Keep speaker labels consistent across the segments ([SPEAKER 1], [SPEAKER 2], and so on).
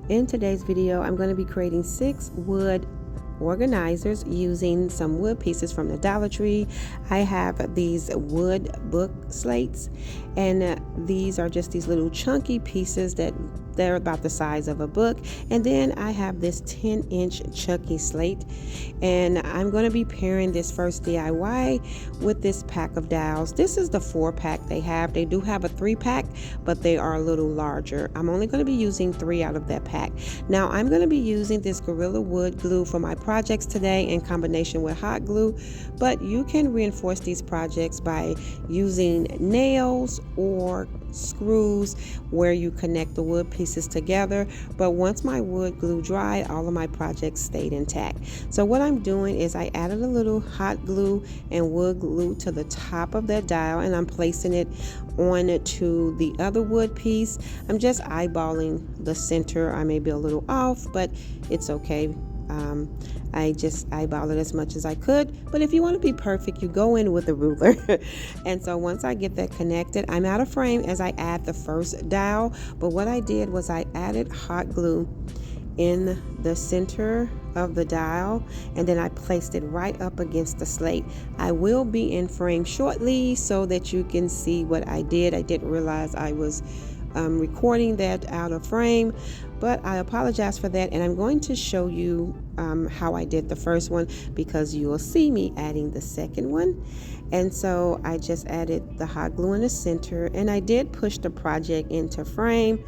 [SPEAKER 1] In today's video, I'm going to be creating 6 wood organizers using some wood pieces from the Dollar Tree. I have these wood book slates, and these are just these little chunky pieces that they're about the size of a book. And then I have this 10-inch chunky slate, and I'm going to be pairing this first DIY with this pack of dowels. This is the 4-pack they have. They do have a 3-pack, but they are a little larger. I'm only going to be using 3 out of that pack. Now I'm going to be using this Gorilla Wood glue for my projects today in combination with hot glue, but you can reinforce these projects by using nails or screws where you connect the wood pieces together. But once my wood glue dried, all of my projects stayed intact. So what I'm doing is I added a little hot glue and wood glue to the top of that dowel, and I'm placing it on to the other wood piece. I'm just eyeballing the center. I may be a little off, but it's okay. I just eyeball it as much as I could, but if you want to be perfect, you go in with a ruler. And so once I get that connected, I'm out of frame as I add the first dowel. But what I did was I added hot glue in the center of the dowel, and then I placed it right up against the slate. I will be in frame shortly so that you can see what I did. I didn't realize I was recording that out of frame, but I apologize for that, and I'm going to show you how I did the first one, because you will see me adding the second one. And so I just added the hot glue in the center, and I did push the project into frame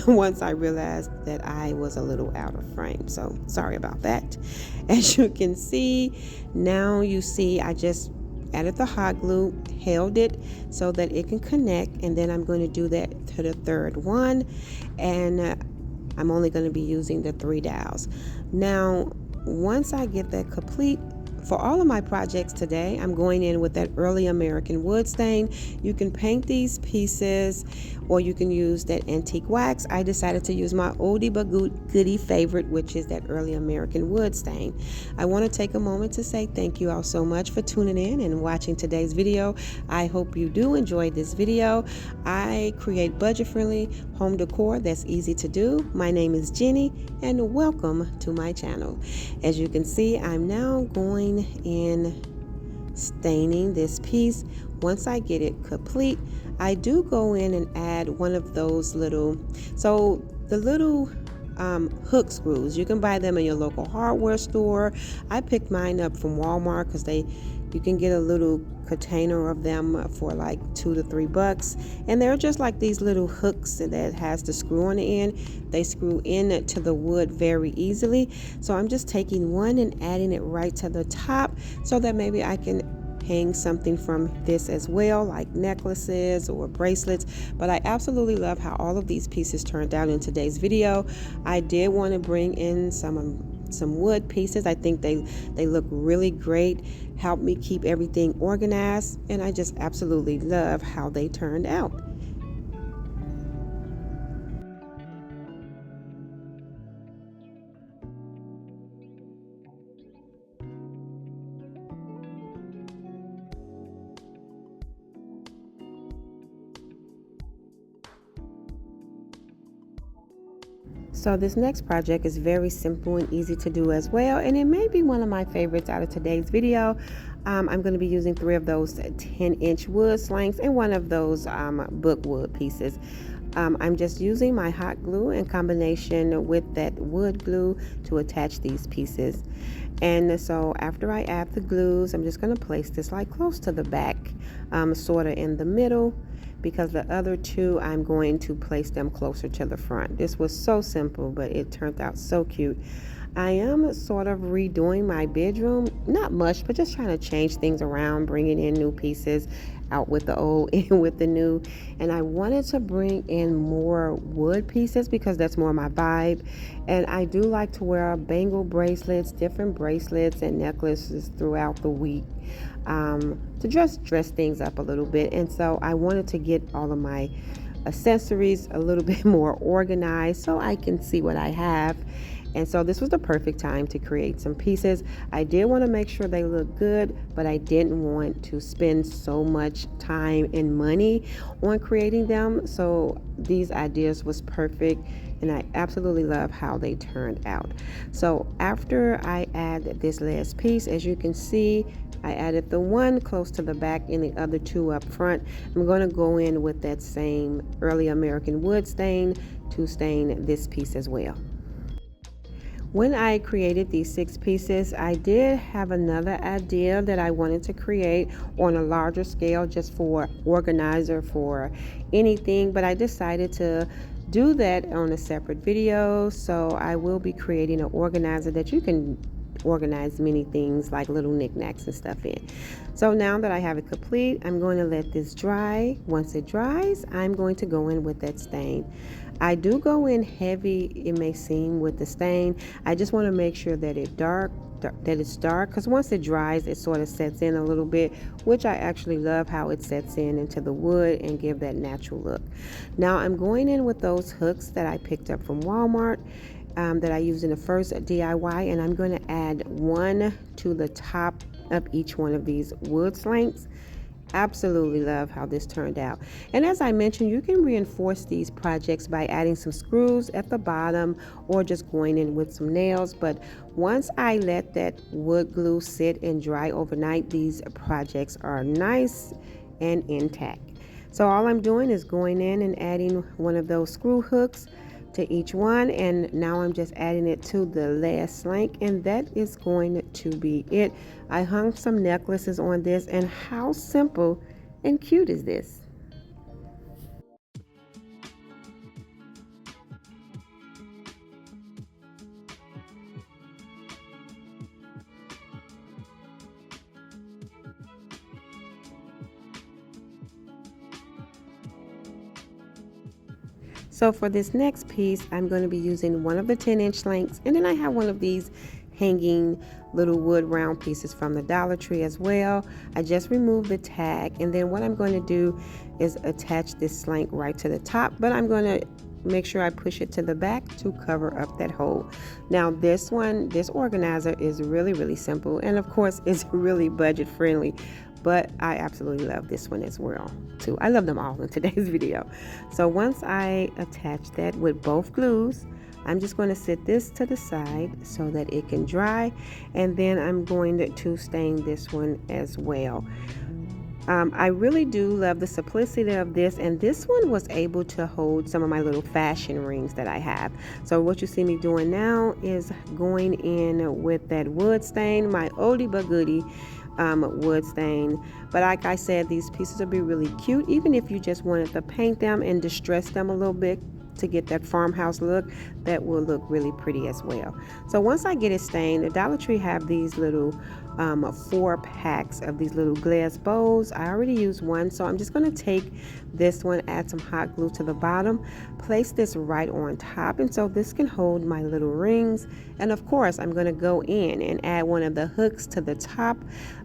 [SPEAKER 1] once I realized that I was a little out of frame, so sorry about that. As you can see, now you see I just added the hot glue, held it so that it can connect, and then I'm going to do that to the third one, and I'm only going to be using the 3 dowels. Now once I get that complete, for all of my projects today, I'm going in with that early American wood stain. You can paint these pieces, or you can use that antique wax. I decided to use my oldie but goodie favorite, which is that early American wood stain. I want to take a moment to say thank you all so much for tuning in and watching today's video. I hope you do enjoy this video. I create budget-friendly home decor that's easy to do. My name is Jenny, and welcome to my channel. As you can see, I'm now going in staining this piece. Once I get it complete, I do go in and add one of those little, the little hook screws. You can buy them in your local hardware store. I picked mine up from Walmart because you can get a little container of them for like $2 to $3, and they're just like these little hooks that has the screw on the end. They screw in to the wood very easily. So I'm just taking one and adding it right to the top so that maybe I can hang something from this as well, like necklaces or bracelets. But I absolutely love how all of these pieces turned out in today's video. I did want to bring in some wood pieces. I think they look really great, help me keep everything organized, and I just absolutely love how they turned out. So this next project is very simple and easy to do as well, and it may be one of my favorites out of today's video. I'm going to be using 3 of those 10-inch wood slangs and 1 of those book wood pieces. I'm just using my hot glue in combination with that wood glue to attach these pieces. And so after I add the glues, I'm just going to place this like close to the back, sort of in the middle, because the other 2 I'm going to place them closer to the front. This was so simple, but it turned out so cute. I am sort of redoing my bedroom, not much, but just trying to change things around, bringing in new pieces, out with the old, in with the new. And I wanted to bring in more wood pieces because that's more my vibe. And I do like to wear bangle bracelets, different bracelets and necklaces throughout the week, to just dress things up a little bit. And so I wanted to get all of my accessories a little bit more organized so I can see what I have. And so this was the perfect time to create some pieces. I did want to make sure they look good, but I didn't want to spend so much time and money on creating them. So these ideas was perfect. and I absolutely love how they turned out. So after I add this last piece, as you can see, I added the one close to the back and the other two up front. I'm going to go in with that same early American wood stain to stain this piece as well. When I created these 6 pieces, I did have another idea that I wanted to create on a larger scale just for organizer for anything, but I decided to do that on a separate video. So I will be creating an organizer that you can organize many things like little knickknacks and stuff in. So now that I have it complete, I'm going to let this dry. Once it dries, I'm going to go in with that stain. I do go in heavy, it may seem, with the stain. I just want to make sure that it's dark, because once it dries, it sort of sets in a little bit, which I actually love how it sets in into the wood and give that natural look. Now I'm going in with those hooks that I picked up from Walmart, that I used in the first DIY, and I'm going to add one to the top of each one of these wood slanks. Absolutely love how this turned out. And as I mentioned, you can reinforce these projects by adding some screws at the bottom or just going in with some nails. But once I let that wood glue sit and dry overnight, these projects are nice and intact. So all I'm doing is going in and adding one of those screw hooks to each one, and now I'm just adding it to the last slank, and that is going to be it. I hung some necklaces on this, and how simple and cute is this? So for this next piece, I'm going to be using one of the 10-inch lengths, and then I have one of these hanging little wood round pieces from the Dollar Tree as well. I just removed the tag, and then what I'm going to do is attach this slank right to the top, but I'm going to make sure I push it to the back to cover up that hole. Now this organizer is really simple, and of course it's really budget friendly, but I absolutely love this one as well too. I love them all in today's video. So once I attach that with both glues, I'm just going to set this to the side so that it can dry, and then I'm going to stain this one as well. I really do love the simplicity of this, and this one was able to hold some of my little fashion rings that I have. So what you see me doing now is going in with that wood stain, my oldie but goodie wood stain. But like I said, these pieces will be really cute even if you just wanted to paint them and distress them a little bit to get that farmhouse look. That will look really pretty as well. So once I get it stained, the Dollar Tree have these little 4 packs of these little glass bowls. I already used one, so I'm just going to take this one, add some hot glue to the bottom, place this right on top, and so this can hold my little rings. And of course I'm going to go in and add one of the hooks to the top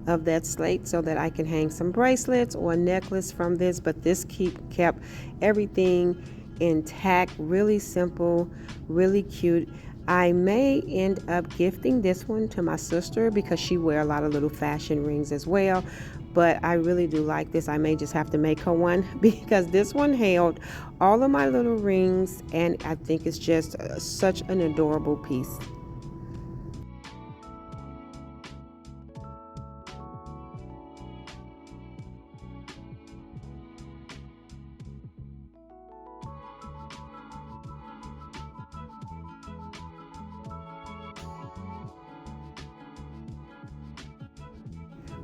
[SPEAKER 1] of that slate so that I can hang some bracelets or a necklace from this. But this kept everything intact, really simple, really cute. I may end up gifting this one to my sister because she wears a lot of little fashion rings as well, but I really do like this. I may just have to make her one because this one held all of my little rings, and I think it's just such an adorable piece.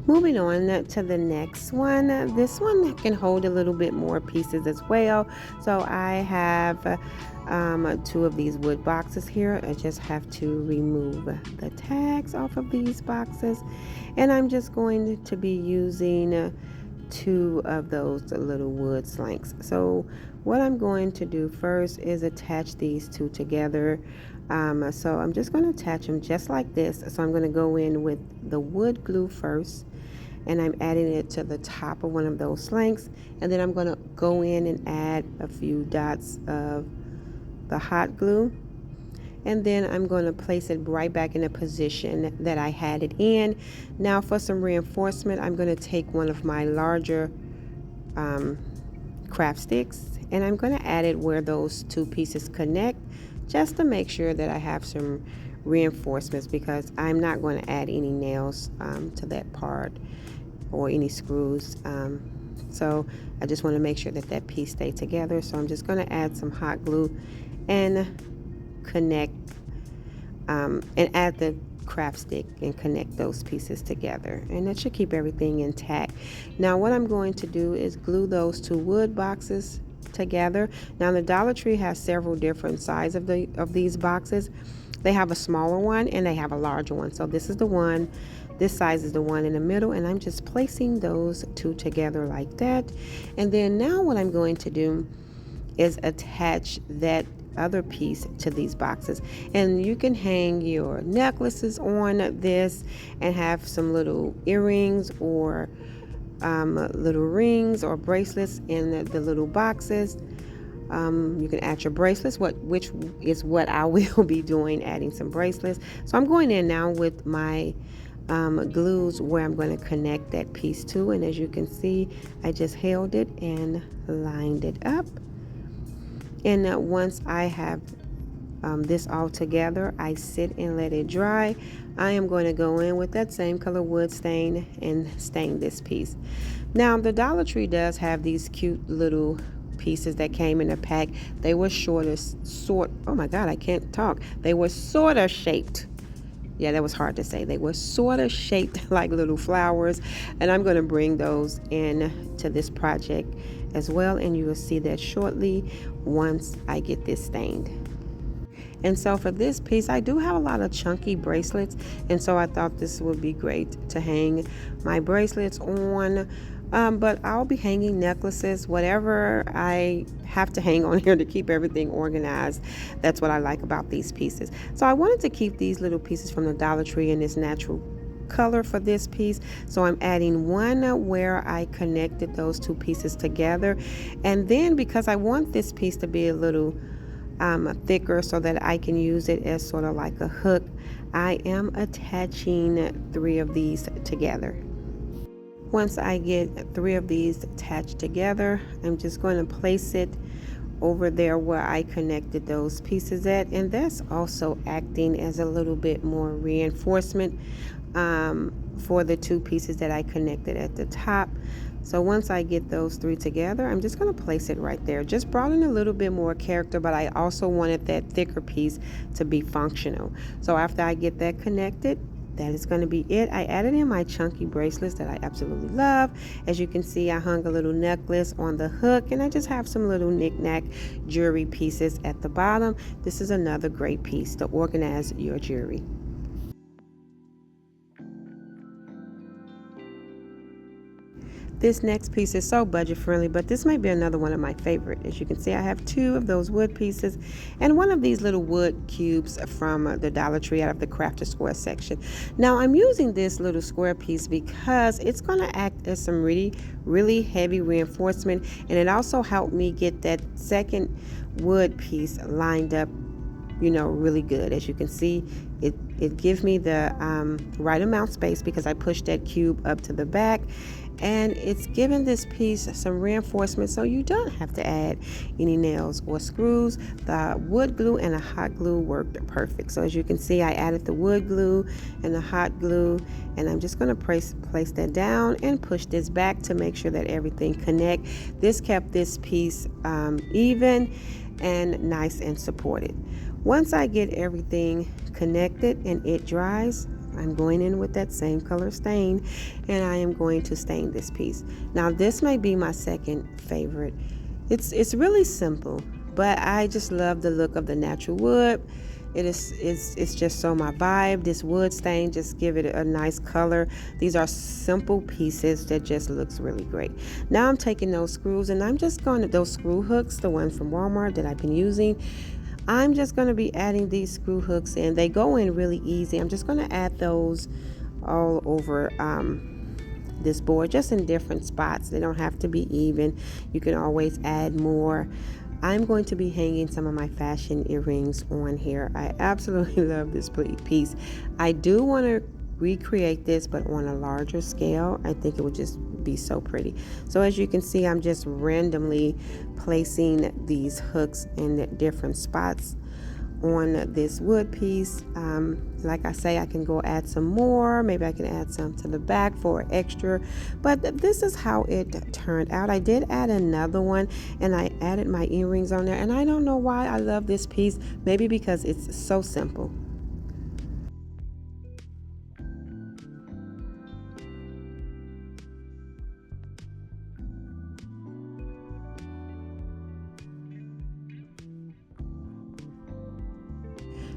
[SPEAKER 1] Moving on to the next one. This one can hold a little bit more pieces as well. So I have 2 of these wood boxes here. I just have to remove the tags off of these boxes, and I'm just going to be using 2 of those little wood slanks. So what I'm going to do first is attach these 2 together. So I'm just going to attach them just like this. So I'm going to go in with the wood glue first, and I'm adding it to the top of one of those slanks, and then I'm going to go in and add a few dots of the hot glue, and then I'm going to place it right back in the position that I had it in. Now for some reinforcement, I'm going to take one of my larger craft sticks, and I'm going to add it where those two pieces connect, just to make sure that I have some reinforcements, because I'm not going to add any nails to that part or any screws. So I just want to make sure that that piece stay together. So I'm just going to add some hot glue and connect and add the craft stick and connect those pieces together, and that should keep everything intact. Now what I'm going to do is glue those two wood boxes together. Now the Dollar Tree has several different sizes of these boxes. They have a smaller one and they have a larger one. So this is the one, this size is the one in the middle, and I'm just placing those two together like that. And then now what I'm going to do is attach that other piece to these boxes, and you can hang your necklaces on this and have some little earrings or little rings or bracelets in the little boxes. You can add your bracelets, which is what I will be doing, adding some bracelets. So I'm going in now with my glues where I'm going to connect that piece to, and as you can see, I just held it and lined it up. And once I have this all together, I sit and let it dry. I am going to go in with that same color wood stain and stain this piece. Now the Dollar Tree does have these cute little pieces that came in a pack. They were oh my god, I can't talk. They were sort of shaped. Yeah, that was hard to say. They were sort of shaped like little flowers, and I'm going to bring those in to this project as well, and you will see that shortly once I get this stained. And so for this piece, I do have a lot of chunky bracelets, and so I thought this would be great to hang my bracelets on. But I'll be hanging necklaces, whatever I have to hang on here to keep everything organized. That's what I like about these pieces. So I wanted to keep these little pieces from the Dollar Tree in this natural color for this piece. So I'm adding one where I connected those two pieces together. And then because I want this piece to be a little thicker so that I can use it as sort of like a hook, I am attaching 3 of these together. Once I get 3 of these attached together, I'm just going to place it over there where I connected those pieces at, and that's also acting as a little bit more reinforcement for the 2 pieces that I connected at the top. So once I get those 3 together, I'm just going to place it right there. Just brought in a little bit more character, but I also wanted that thicker piece to be functional. So after I get that connected, that is going to be it. I added in my chunky bracelets that I absolutely love. As you can see, I hung a little necklace on the hook, and I just have some little knick-knack jewelry pieces at the bottom. This is another great piece to organize your jewelry. This next piece is so budget friendly, but this might be another one of my favorite. As you can see, I have 2 of those wood pieces and one of these little wood cubes from the Dollar Tree out of the Crafter Square section. Now I'm using this little square piece because it's going to act as some really heavy reinforcement, and it also helped me get that second wood piece lined up, you know, really good. As you can see, it gives me the right amount of space because I pushed that cube up to the back, and it's giving this piece some reinforcement so you don't have to add any nails or screws. The wood glue and the hot glue worked perfect. So as you can see, I added the wood glue and the hot glue, and I'm just going to place that down and push this back to make sure that everything connect. This kept this piece even and nice and supported. Once I get everything connected and it dries, I'm going in with that same color stain, and I am going to stain this piece. Now this might be my second favorite. It's really simple, but I just love the look of the natural wood. It's just so my vibe. This wood stain just give it a nice color. These are simple pieces that just looks really great. Now I'm taking those screws, and I'm just going to, those screw hooks, the ones from Walmart that I've been using, I'm just going to be adding these screw hooks in. They go in really easy. I'm just going to add those all over this board, just in different spots. They don't have to be even. You can always add more. I'm going to be hanging some of my fashion earrings on here. I absolutely love this piece. I do want to recreate this, but on a larger scale. I think it would just be so pretty. So as you can see, I'm just randomly placing these hooks in different spots on this wood piece. Like I say, I can go add some more. Maybe I can add some to the back for extra, but this is how it turned out. I did add another one, and I added my earrings on there, and I don't know why I love this piece. Maybe because it's so simple.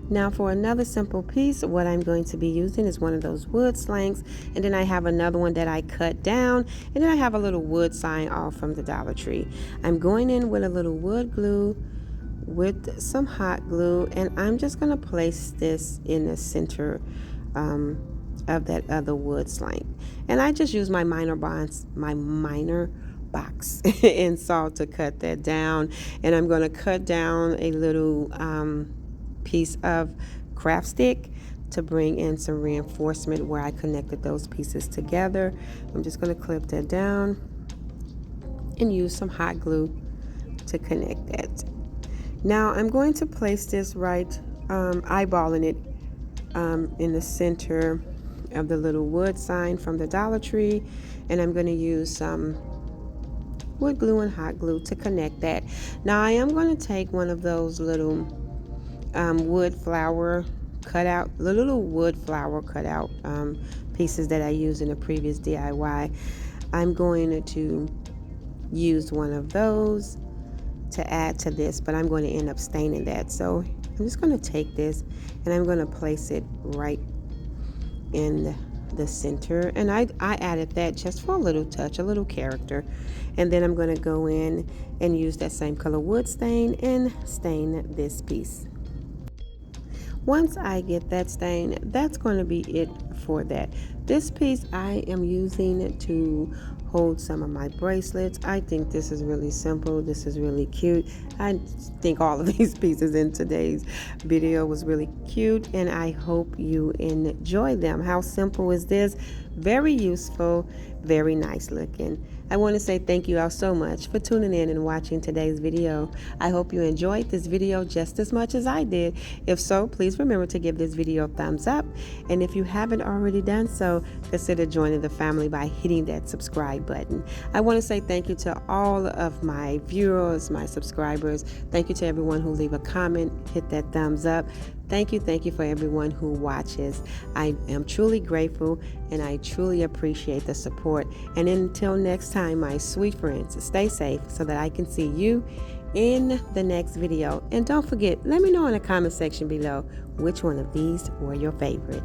[SPEAKER 1] Now for another simple piece, what I'm going to be using is one of those wood slangs, and then I have another one that I cut down, and then I have a little wood sign off from the Dollar Tree. I'm going in with a little wood glue with some hot glue, and I'm just going to place this in the center of that other wood slang. And I just use my minor box and saw to cut that down, and I'm going to cut down a little piece of craft stick to bring in some reinforcement where I connected those pieces together. I'm just going to clip that down and use some hot glue to connect that. Now I'm going to place this right, eyeballing it in the center of the little wood sign from the Dollar Tree, and I'm going to use some wood glue and hot glue to connect that. Now I am going to take one of those little wood flower cutout, the little wood flower cutout pieces that I used in a previous DIY. I'm going to use one of those to add to this, but I'm going to end up staining that. So I'm just going to take this and I'm going to place it right in the center, and I added that just for a little touch, a little character. And then I'm going to go in and use that same color wood stain and stain this piece. Once I get that stain, that's going to be it for that. This piece I am using to hold some of my bracelets. I think this is really simple. This is really cute. I think all of these pieces in today's video was really cute, and I hope you enjoy them. How simple is this? Very useful, very nice looking. I want to say thank you all so much for tuning in and watching today's video. I hope you enjoyed this video just as much as I did. If so, please remember to give this video a thumbs up. And if you haven't already done so, consider joining the family by hitting that subscribe button. I want to say thank you to all of my viewers, my subscribers. Thank you to everyone who leave a comment, hit that thumbs up. Thank you for everyone who watches. I am truly grateful, and I truly appreciate the support. And until next time, my sweet friends, stay safe so that I can see you in the next video. And don't forget, let me know in the comment section below which one of these were your favorite.